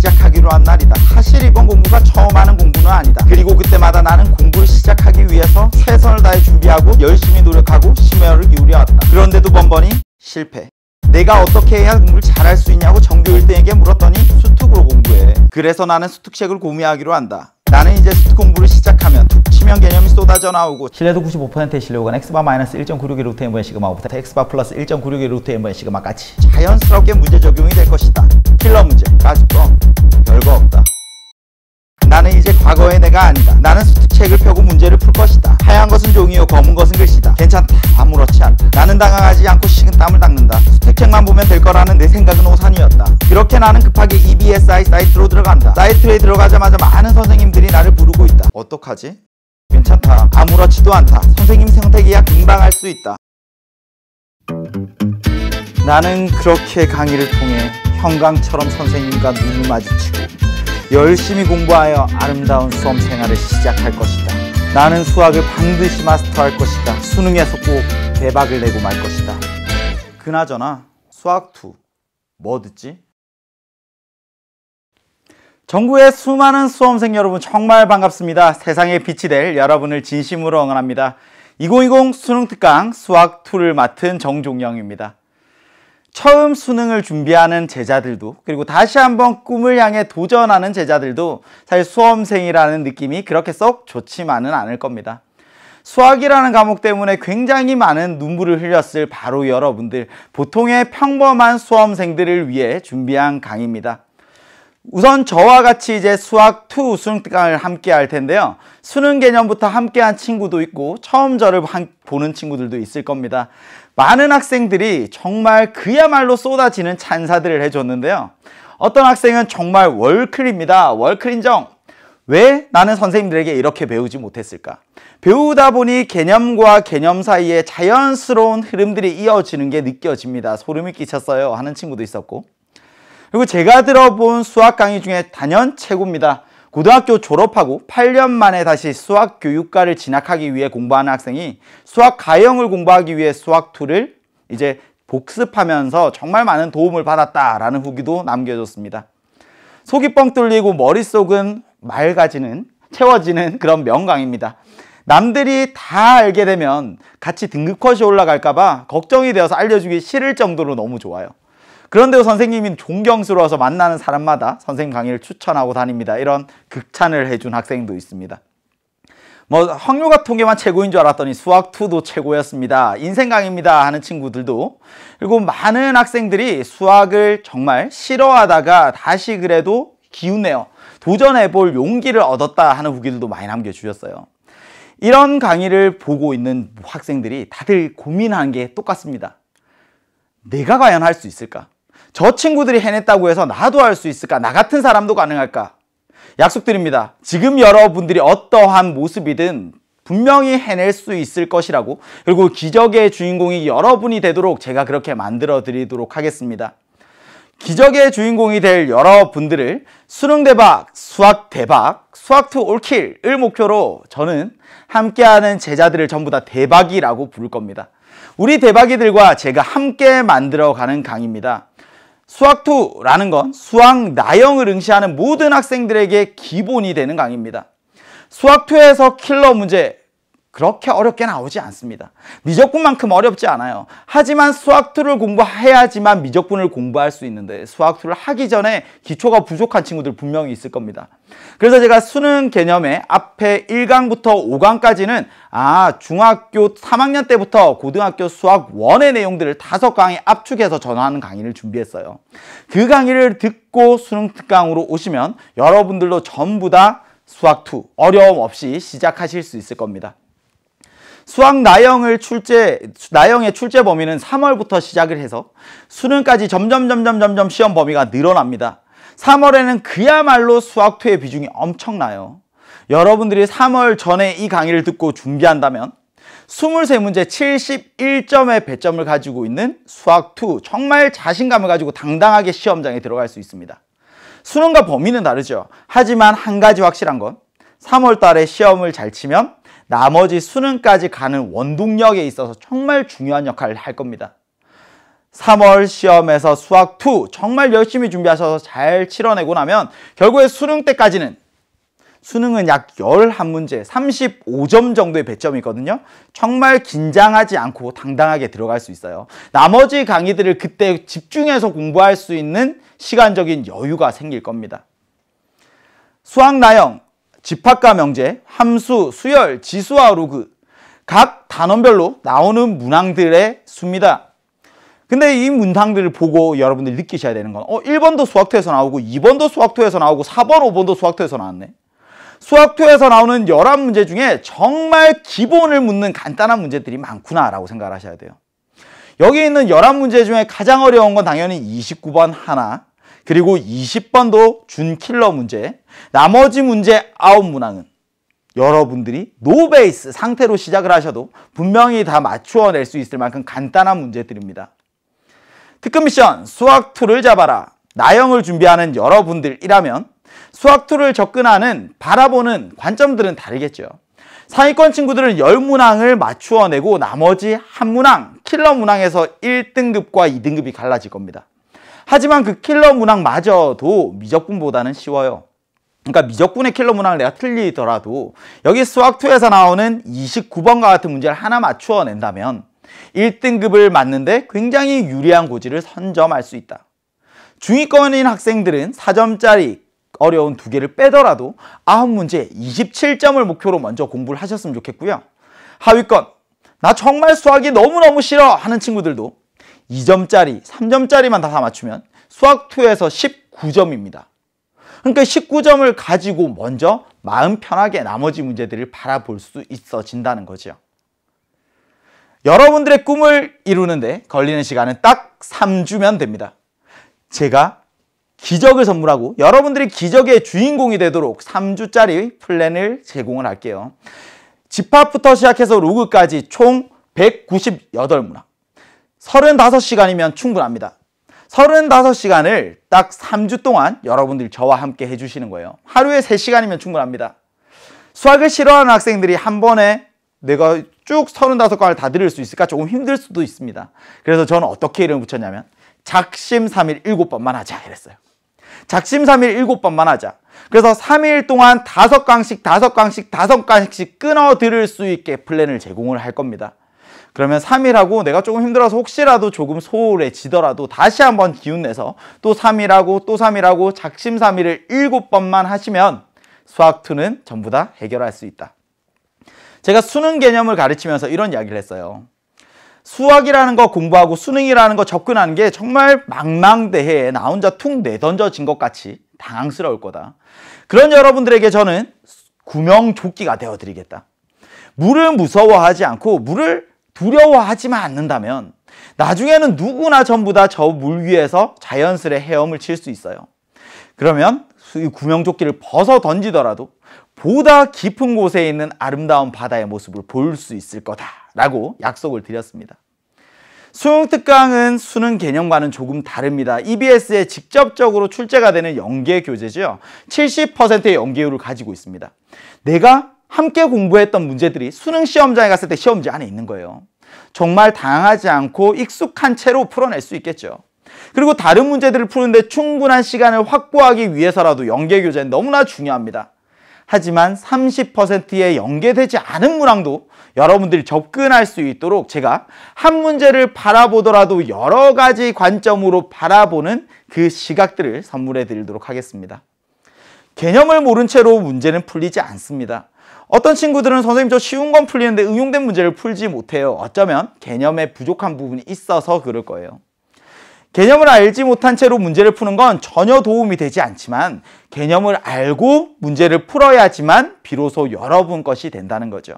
시작하기로 한 날이다. 사실 이번 공부가 처음 하는 공부는 아니다. 그리고 그때마다 나는 공부를 시작하기 위해서 최선을 다해 준비하고 열심히 노력하고 심혈을 기울여왔다. 그런데도 번번이 실패. 내가 어떻게 해야 공부를 잘할 수 있냐고 전교 1등에게 물었더니 수특으로 공부해. 그래서 나는 수특책을 구매하기로 한다. 나는 이제 수특 공부를 시작하면 툭 치면 개념이 쏟아져 나오고 신뢰도 95%의 신뢰도가 x바 마이너스 1.961 루트 n분의 시그마부터 x바 플러스 1.961 루트 n분의 시그마까지 자연스럽게 문제 적용이 될 것이다. 킬러 문제까지 별거 없다. 나는 이제 과거의 내가 아니다. 나는 수특책을 펴고 문제를 풀 것이다. 하얀 것은 종이요 검은 것은 글씨다. 괜찮다. 아무렇지 않다. 나는 당황하지 않고 식은땀을 닦는다. 수특책만 보면 될 거라는 내 생각은 오산이었다. 그렇게 나는 급하게 EBSI 사이트로 들어간다. 사이트에 들어가자마자 많은 선생님들이 나를 부르고 있다. 어떡하지? 괜찮다. 아무렇지도 않다. 선생님 선택이야 금방 할 수 있다. 나는 그렇게 강의를 통해 형광처럼 선생님과 눈을 마주치고 열심히 공부하여 아름다운 수험 생활을 시작할 것이다. 나는 수학을 반드시 마스터할 것이다. 수능에서 꼭 대박을 내고 말 것이다. 그나저나 수학2 뭐 듣지? 전국의 수많은 수험생 여러분 정말 반갑습니다. 세상에 빛이 될 여러분을 진심으로 응원합니다. 2020 수능특강 수학2를 맡은 정종영입니다. 처음 수능을 준비하는 제자들도 그리고 다시 한번 꿈을 향해 도전하는 제자들도 사실 수험생이라는 느낌이 그렇게 썩 좋지만은 않을 겁니다. 수학이라는 과목 때문에 굉장히 많은 눈물을 흘렸을 바로 여러분들, 보통의 평범한 수험생들을 위해 준비한 강의입니다. 우선 저와 같이 이제 수학2 수능특강을 함께 할 텐데요. 수능 개념부터 함께 한 친구도 있고 처음 저를 보는 친구들도 있을 겁니다. 많은 학생들이 정말 그야말로 쏟아지는 찬사들을 해줬는데요. 어떤 학생은 정말 월클입니다. 월클인정. 왜 나는 선생님들에게 이렇게 배우지 못했을까? 배우다 보니 개념과 개념 사이에 자연스러운 흐름들이 이어지는 게 느껴집니다. 소름이 끼쳤어요 하는 친구도 있었고, 그리고 제가 들어본 수학 강의 중에 단연 최고입니다. 고등학교 졸업하고 8년 만에 다시 수학 교육과를 진학하기 위해 공부하는 학생이 수학 가형을 공부하기 위해 수학2를 이제 복습하면서 정말 많은 도움을 받았다라는 후기도 남겨줬습니다. 속이 뻥 뚫리고 머릿속은 맑아지는, 채워지는 그런 명강입니다. 남들이 다 알게 되면 같이 등급컷이 올라갈까봐 걱정이 되어서 알려주기 싫을 정도로 너무 좋아요. 그런데도 선생님이 존경스러워서 만나는 사람마다 선생님 강의를 추천하고 다닙니다. 이런 극찬을 해준 학생도 있습니다. 확률과 통계만 최고인 줄 알았더니 수학2도 최고였습니다. 인생 강의입니다 하는 친구들도, 그리고 많은 학생들이 수학을 정말 싫어하다가 다시 그래도 기운내어 도전해볼 용기를 얻었다 하는 후기들도 많이 남겨주셨어요. 이런 강의를 보고 있는 학생들이 다들 고민하는 게 똑같습니다. 내가 과연 할 수 있을까? 저 친구들이 해냈다고 해서 나도 할 수 있을까? 나 같은 사람도 가능할까? 약속드립니다. 지금 여러분들이 어떠한 모습이든 분명히 해낼 수 있을 것이라고, 그리고 기적의 주인공이 여러분이 되도록 제가 그렇게 만들어 드리도록 하겠습니다. 기적의 주인공이 될 여러분들을 수능 대박, 수학 대박, 수학2 올킬을 목표로 저는 함께하는 제자들을 전부 다 대박이라고 부를 겁니다. 우리 대박이들과 제가 함께 만들어가는 강의입니다. 수학2라는 건 수학 나형을 응시하는 모든 학생들에게 기본이 되는 강의입니다. 수학2에서 킬러 문제 그렇게 어렵게 나오지 않습니다. 미적분만큼 어렵지 않아요. 하지만 수학2를 공부해야지만 미적분을 공부할 수 있는데 수학2를 하기 전에 기초가 부족한 친구들 분명히 있을 겁니다. 그래서 제가 수능 개념의 앞에 1강부터 5강까지는 중학교 3학년 때부터 고등학교 수학 1의 내용들을 5강에 압축해서 전하는 강의를 준비했어요. 그 강의를 듣고 수능 특강으로 오시면 여러분들도 전부 다 수학2 어려움 없이 시작하실 수 있을 겁니다. 수학 나형의 출제 범위는 3월부터 시작을 해서 수능까지 점점 시험 범위가 늘어납니다. 3월에는 그야말로 수학2의 비중이 엄청나요. 여러분들이 3월 전에 이 강의를 듣고 준비한다면 23문제 71점의 배점을 가지고 있는 수학2 정말 자신감을 가지고 당당하게 시험장에 들어갈 수 있습니다. 수능과 범위는 다르죠. 하지만 한 가지 확실한 건 3월 달에 시험을 잘 치면 나머지 수능까지 가는 원동력에 있어서 정말 중요한 역할을 할 겁니다. 3월 시험에서 수학 2 정말 열심히 준비하셔서 잘 치러내고 나면 결국에 수능 때까지는 수능은 약 11문제 35점 정도의 배점이 있거든요. 정말 긴장하지 않고 당당하게 들어갈 수 있어요. 나머지 강의들을 그때 집중해서 공부할 수 있는 시간적인 여유가 생길 겁니다. 수학 나형, 집합과 명제, 함수, 수열, 지수와 로그 각 단원별로 나오는 문항들의 수입니다. 근데 이 문항들을 보고 여러분들이 느끼셔야 되는 건 1번도 수학2에서 나오고 2번도 수학2에서 나오고 4번, 5번도 수학2에서 나왔네. 수학2에서 나오는 11문제 중에 정말 기본을 묻는 간단한 문제들이 많구나 라고 생각을 하셔야 돼요. 여기 있는 11문제 중에 가장 어려운 건 당연히 29번 하나, 그리고 20번도 준킬러 문제, 나머지 문제 9문항은 여러분들이 노베이스 상태로 시작을 하셔도 분명히 다 맞추어낼 수 있을 만큼 간단한 문제들입니다. 특급 미션 수학2를 잡아라. 나형을 준비하는 여러분들이라면 수학2를 접근하는 바라보는 관점들은 다르겠죠. 상위권 친구들은 10문항을 맞추어내고 나머지 한 문항, 킬러 문항에서 1등급과 2등급이 갈라질 겁니다. 하지만 그 킬러 문항마저도 미적분보다는 쉬워요. 그러니까 미적분의 킬러 문항을 내가 틀리더라도 여기 수학2에서 나오는 29번과 같은 문제를 하나 맞추어낸다면 1등급을 맞는데 굉장히 유리한 고지를 선점할 수 있다. 중위권인 학생들은 4점짜리 어려운 2개를 빼더라도 9문제 27점을 목표로 먼저 공부를 하셨으면 좋겠고요. 하위권, 나 정말 수학이 너무너무 싫어 하는 친구들도 2점짜리, 3점짜리만 다 맞추면 수학2에서 19점입니다. 그러니까 19점을 가지고 먼저 마음 편하게 나머지 문제들을 바라볼 수 있어진다는 거죠. 여러분들의 꿈을 이루는데 걸리는 시간은 딱 3주면 됩니다. 제가 기적을 선물하고 여러분들이 기적의 주인공이 되도록 3주짜리 플랜을 제공을 할게요. 집합부터 시작해서 로그까지 총 198문항. 35시간이면 충분합니다. 35시간을 딱 3주 동안 여러분들이 저와 함께 해주시는 거예요. 하루에 3시간이면 충분합니다. 수학을 싫어하는 학생들이 한 번에 내가 쭉 35과를 다 들을 수 있을까? 조금 힘들 수도 있습니다. 그래서 저는 어떻게 이름을 붙였냐면 작심 3일 7번만 하자 이랬어요. 작심 3일 7번만 하자. 그래서 3일 동안 5강씩 끊어 들을 수 있게 플랜을 제공을 할 겁니다. 그러면 3일하고 내가 조금 힘들어서 혹시라도 조금 소홀해지더라도 다시 한번 기운내서 또 3일하고 또 3일하고 작심 3일을 7번만 하시면 수학2는 전부 다 해결할 수 있다. 제가 수능 개념을 가르치면서 이런 이야기를 했어요. 수학이라는 거 공부하고 수능이라는 거 접근하는 게 정말 망망대해에 나 혼자 툭 내던져진 것 같이 당황스러울 거다. 그런 여러분들에게 저는 구명조끼가 되어드리겠다. 물을 무서워하지 않고 물을 두려워하지만 않는다면 나중에는 누구나 전부 다 저 물 위에서 자연스레 헤엄을 칠 수 있어요. 그러면 이 구명조끼를 벗어 던지더라도 보다 깊은 곳에 있는 아름다운 바다의 모습을 볼 수 있을 거다라고 약속을 드렸습니다. 수능 특강은 수능 개념과는 조금 다릅니다. EBS에 직접적으로 출제가 되는 연계 교재죠. 70%의 연계율을 가지고 있습니다. 내가 함께 공부했던 문제들이 수능 시험장에 갔을 때 시험지 안에 있는 거예요. 정말 당황하지 않고 익숙한 채로 풀어낼 수 있겠죠. 그리고 다른 문제들을 푸는데 충분한 시간을 확보하기 위해서라도 연계교재는 너무나 중요합니다. 하지만 30%의 연계되지 않은 문항도 여러분들이 접근할 수 있도록 제가 한 문제를 바라보더라도 여러 가지 관점으로 바라보는 그 시각들을 선물해 드리도록 하겠습니다. 개념을 모른 채로 문제는 풀리지 않습니다. 어떤 친구들은 선생님 저 쉬운 건 풀리는데 응용된 문제를 풀지 못해요. 어쩌면 개념에 부족한 부분이 있어서 그럴 거예요. 개념을 알지 못한 채로 문제를 푸는 건 전혀 도움이 되지 않지만 개념을 알고 문제를 풀어야지만 비로소 여러분 것이 된다는 거죠.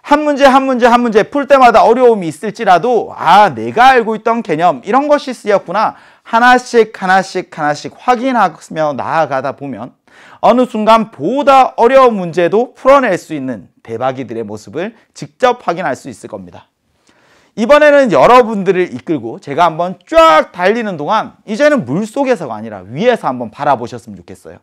한 문제 풀 때마다 어려움이 있을지라도 내가 알고 있던 개념 이런 것이 쓰였구나 하나씩 확인하며 나아가다 보면 어느 순간 보다 어려운 문제도 풀어낼 수 있는 대박이들의 모습을 직접 확인할 수 있을 겁니다. 이번에는 여러분들을 이끌고 제가 한번 쫙 달리는 동안 이제는 물속에서가 아니라 위에서 한번 바라보셨으면 좋겠어요.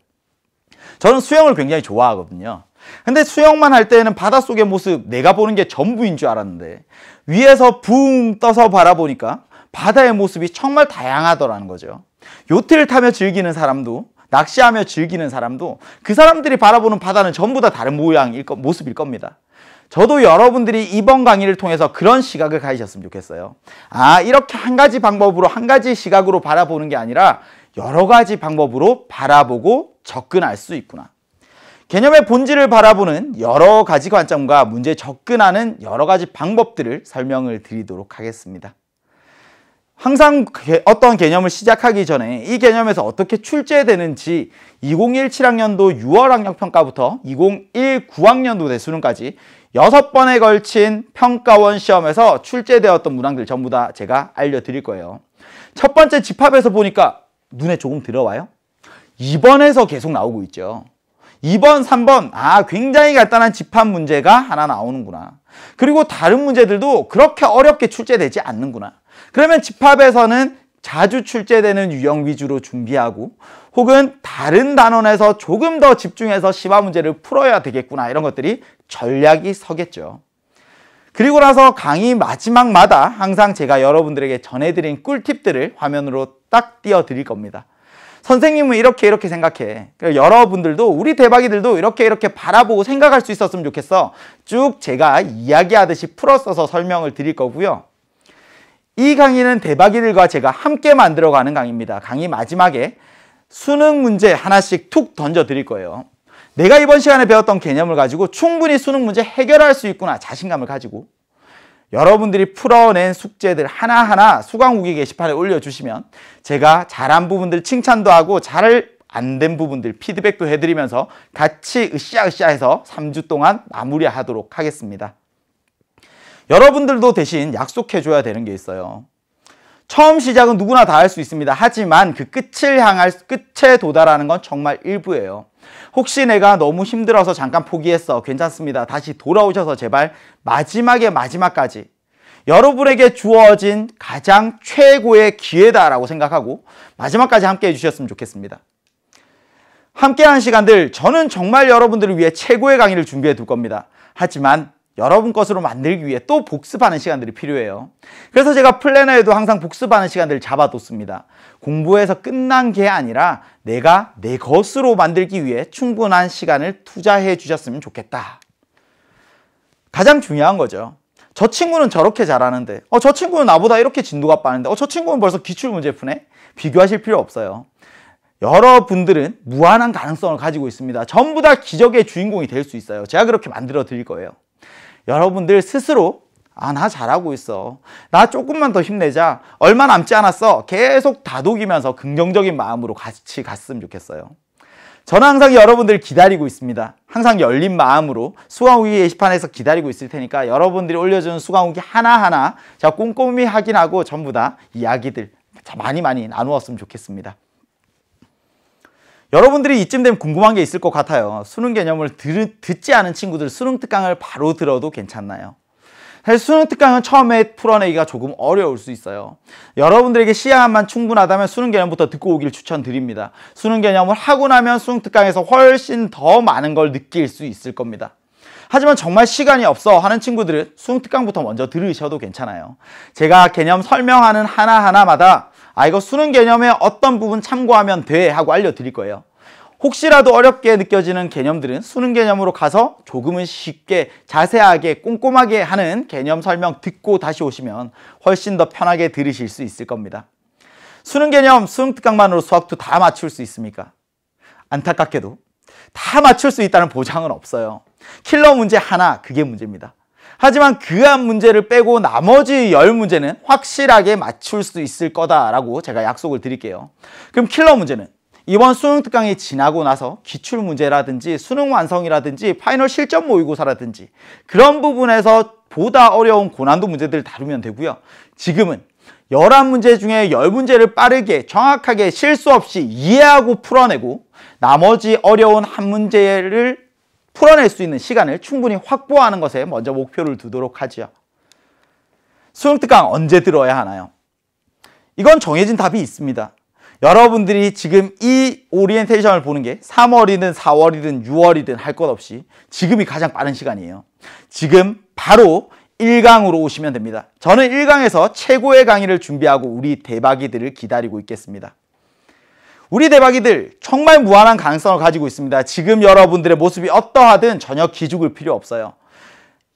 저는 수영을 굉장히 좋아하거든요. 근데 수영만 할 때는 바닷속의 모습 내가 보는 게 전부인 줄 알았는데 위에서 붕 떠서 바라보니까 바다의 모습이 정말 다양하더라는 거죠. 요트를 타며 즐기는 사람도, 낚시하며 즐기는 사람도 그 사람들이 바라보는 바다는 전부 다 다른 모습일 겁니다. 저도 여러분들이 이번 강의를 통해서 그런 시각을 가지셨으면 좋겠어요. 아, 이렇게 한 가지 방법으로, 한 가지 시각으로 바라보는 게 아니라 여러 가지 방법으로 바라보고 접근할 수 있구나. 개념의 본질을 바라보는 여러 가지 관점과 문제에 접근하는 여러 가지 방법들을 설명을 드리도록 하겠습니다. 항상 어떤 개념을 시작하기 전에 이 개념에서 어떻게 출제되는지 2017학년도 6월 학력평가부터 2019학년도 대수능까지 6번에 걸친 평가원 시험에서 출제되었던 문항들 전부 다 제가 알려드릴 거예요. 첫 번째 집합에서 보니까 눈에 조금 들어와요? 2번에서 계속 나오고 있죠. 2번, 3번, 굉장히 간단한 집합 문제가 하나 나오는구나. 그리고 다른 문제들도 그렇게 어렵게 출제되지 않는구나. 그러면 집합에서는 자주 출제되는 유형 위주로 준비하고 혹은 다른 단원에서 조금 더 집중해서 심화 문제를 풀어야 되겠구나. 이런 것들이 전략이 서겠죠. 그리고 나서 강의 마지막마다 항상 제가 여러분들에게 전해드린 꿀팁들을 화면으로 딱 띄워드릴 겁니다. 선생님은 이렇게 생각해. 여러분들도, 우리 대박이들도 이렇게 바라보고 생각할 수 있었으면 좋겠어. 쭉 제가 이야기하듯이 풀어 써서 설명을 드릴 거고요. 이 강의는 대박이들과 제가 함께 만들어가는 강의입니다. 강의 마지막에 수능 문제 하나씩 툭 던져 드릴 거예요. 내가 이번 시간에 배웠던 개념을 가지고 충분히 수능 문제 해결할 수 있구나 자신감을 가지고 여러분들이 풀어낸 숙제들 하나하나 수강후기 게시판에 올려주시면 제가 잘한 부분들 칭찬도 하고 잘 안 된 부분들 피드백도 해드리면서 같이 으쌰으쌰 해서 3주 동안 마무리하도록 하겠습니다. 여러분들도 대신 약속해줘야 되는 게 있어요. 처음 시작은 누구나 다 할 수 있습니다. 하지만 그 끝에 도달하는 건 정말 일부예요. 혹시 내가 너무 힘들어서 잠깐 포기했어. 괜찮습니다. 다시 돌아오셔서 제발 마지막까지 여러분에게 주어진 가장 최고의 기회다라고 생각하고 마지막까지 함께 해주셨으면 좋겠습니다. 함께한 시간들 저는 정말 여러분들을 위해 최고의 강의를 준비해 둘 겁니다. 하지만 여러분 것으로 만들기 위해 또 복습하는 시간들이 필요해요. 그래서 제가 플래너에도 항상 복습하는 시간들을 잡아뒀습니다. 공부해서 끝난 게 아니라 내가 내 것으로 만들기 위해 충분한 시간을 투자해 주셨으면 좋겠다. 가장 중요한 거죠. 저 친구는 저렇게 잘하는데 저 친구는 나보다 이렇게 진도가 빠른데 저 친구는 벌써 기출문제 푸네? 비교하실 필요 없어요. 여러분들은 무한한 가능성을 가지고 있습니다. 전부 다 기적의 주인공이 될 수 있어요. 제가 그렇게 만들어 드릴 거예요. 여러분들 스스로 나 잘하고 있어. 나 조금만 더 힘내자. 얼마 남지 않았어. 계속 다독이면서 긍정적인 마음으로 같이 갔으면 좋겠어요. 저는 항상 여러분들 기다리고 있습니다. 항상 열린 마음으로 수강후기 게시판에서 기다리고 있을 테니까 여러분들이 올려주는 수강후기 하나하나 제가 꼼꼼히 확인하고 전부 다 이야기들 많이 나누었으면 좋겠습니다. 여러분들이 이쯤 되면 궁금한 게 있을 것 같아요. 수능 개념을 듣지 않은 친구들 수능 특강을 바로 들어도 괜찮나요? 사실 수능 특강은 처음에 풀어내기가 조금 어려울 수 있어요. 여러분들에게 시야만 충분하다면 수능 개념부터 듣고 오기를 추천드립니다. 수능 개념을 하고 나면 수능 특강에서 훨씬 더 많은 걸 느낄 수 있을 겁니다. 하지만 정말 시간이 없어 하는 친구들은 수능 특강부터 먼저 들으셔도 괜찮아요. 제가 개념 설명하는 하나하나마다 이거 수능 개념의 어떤 부분 참고하면 돼 하고 알려드릴 거예요. 혹시라도 어렵게 느껴지는 개념들은 수능 개념으로 가서 조금은 쉽게 자세하게 꼼꼼하게 하는 개념 설명 듣고 다시 오시면 훨씬 더 편하게 들으실 수 있을 겁니다. 수능 개념, 수능 특강만으로 수학2 다 맞출 수 있습니까? 안타깝게도 다 맞출 수 있다는 보장은 없어요. 킬러 문제 하나, 그게 문제입니다. 하지만 그 한 문제를 빼고 나머지 10문제는 확실하게 맞출 수 있을 거다라고 제가 약속을 드릴게요. 그럼 킬러 문제는 이번 수능 특강이 지나고 나서 기출 문제라든지 수능 완성이라든지 파이널 실전 모의고사라든지 그런 부분에서 보다 어려운 고난도 문제들을 다루면 되고요. 지금은 11문제 중에 10문제를 빠르게 정확하게 실수 없이 이해하고 풀어내고 나머지 어려운 한 문제를 풀어낼 수 있는 시간을 충분히 확보하는 것에 먼저 목표를 두도록 하죠. 수능 특강 언제 들어야 하나요? 이건 정해진 답이 있습니다. 여러분들이 지금 이 오리엔테이션을 보는 게 3월이든 4월이든 6월이든 할 것 없이 지금이 가장 빠른 시간이에요. 지금 바로 1강으로 오시면 됩니다. 저는 1강에서 최고의 강의를 준비하고 우리 대박이들을 기다리고 있겠습니다. 우리 대박이들 정말 무한한 가능성을 가지고 있습니다. 지금 여러분들의 모습이 어떠하든 전혀 기죽을 필요 없어요.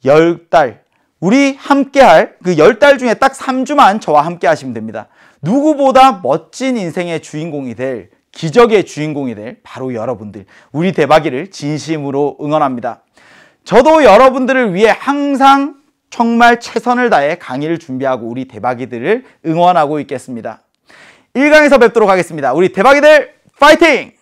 10달, 우리 함께할 그 10달 중에 딱 3주만 저와 함께 하시면 됩니다. 누구보다 멋진 인생의 주인공이 될, 기적의 주인공이 될 바로 여러분들, 우리 대박이를 진심으로 응원합니다. 저도 여러분들을 위해 항상 정말 최선을 다해 강의를 준비하고 우리 대박이들을 응원하고 있겠습니다. 1강에서 뵙도록 하겠습니다. 우리 대박이들 파이팅!